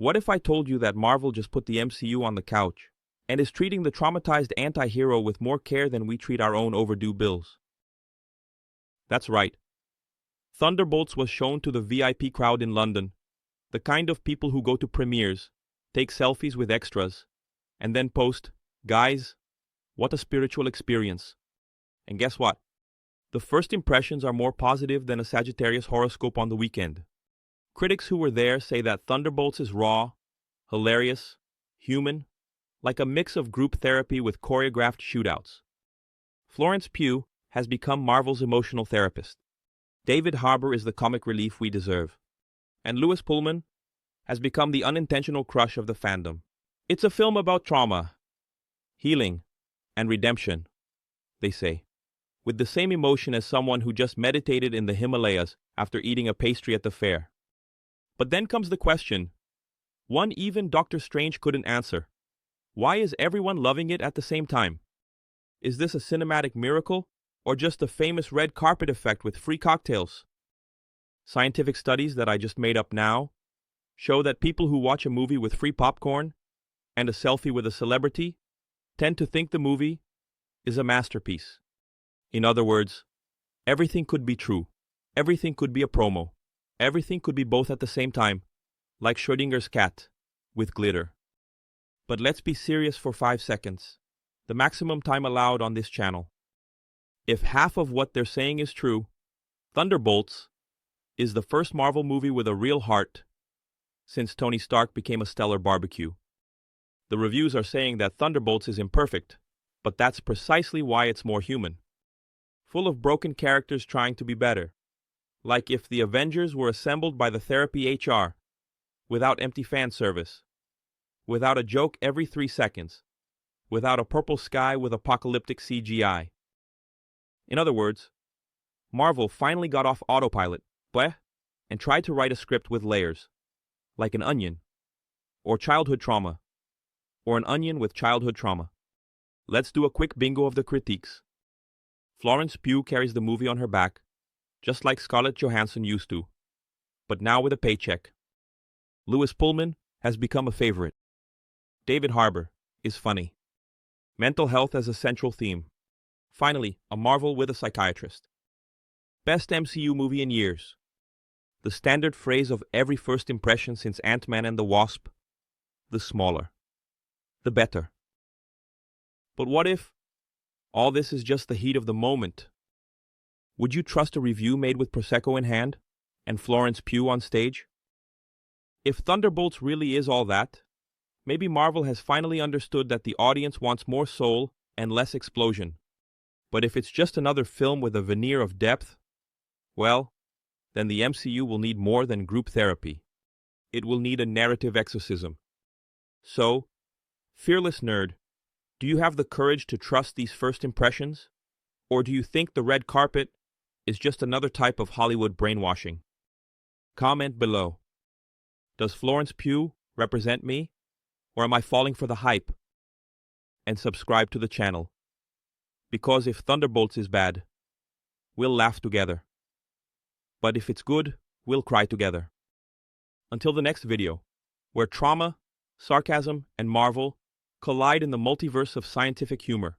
What if I told you that Marvel just put the MCU on the couch and is treating the traumatized anti-hero with more care than we treat our own overdue bills? That's right. Thunderbolts was shown to the VIP crowd in London, the kind of people who go to premieres, take selfies with extras, and then post, "Guys, what a spiritual experience." And guess what? The first impressions are more positive than a Sagittarius horoscope on the weekend. Critics who were there say that Thunderbolts is raw, hilarious, human, like a mix of group therapy with choreographed shootouts. Florence Pugh has become Marvel's emotional therapist. David Harbour is the comic relief we deserve. And Luis Pullman has become the unintentional crush of the fandom. It's a film about trauma, healing, and redemption, they say, with the same emotion as someone who just meditated in the Himalayas after eating a pastry at the fair. But then comes the question, one even Doctor Strange couldn't answer. Why is everyone loving it at the same time? Is this a cinematic miracle, or just a famous red carpet effect with free cocktails? Scientific studies that I just made up now show that people who watch a movie with free popcorn and a selfie with a celebrity tend to think the movie is a masterpiece. In other words, everything could be true. Everything could be a promo. Everything could be both at the same time, like Schrödinger's cat, with glitter. But let's be serious for 5 seconds, the maximum time allowed on this channel. If half of what they're saying is true, Thunderbolts is the first Marvel movie with a real heart since Tony Stark became a stellar barbecue. The reviews are saying that Thunderbolts is imperfect, but that's precisely why it's more human. Full of broken characters trying to be better. Like if the Avengers were assembled by the therapy HR, without empty fan service, without a joke every 3 seconds, without a purple sky with apocalyptic CGI. In other words, Marvel finally got off autopilot, and tried to write a script with layers, like an onion, or childhood trauma, or an onion with childhood trauma. Let's do a quick bingo of the critiques. Florence Pugh carries the movie on her back, just like Scarlett Johansson used to, but now with a paycheck. Luis Pullman has become a favorite. David Harbour is funny. Mental health as a central theme. Finally, a Marvel with a psychiatrist. Best MCU movie in years. The standard phrase of every first impression since Ant-Man and the Wasp: the smaller, the better. But what if all this is just the heat of the moment? Would you trust a review made with Prosecco in hand and Florence Pugh on stage? If Thunderbolts really is all that, maybe Marvel has finally understood that the audience wants more soul and less explosion. But if it's just another film with a veneer of depth, well, then the MCU will need more than group therapy. It will need a narrative exorcism. So, fearless nerd, do you have the courage to trust these first impressions? Or do you think the red carpet is just another type of Hollywood brainwashing? Comment below. Does Florence Pugh represent me? Or am I falling for the hype? And subscribe to the channel. Because if Thunderbolts is bad, we'll laugh together. But if it's good, we'll cry together. Until the next video, where trauma, sarcasm, and Marvel collide in the multiverse of scientific humor.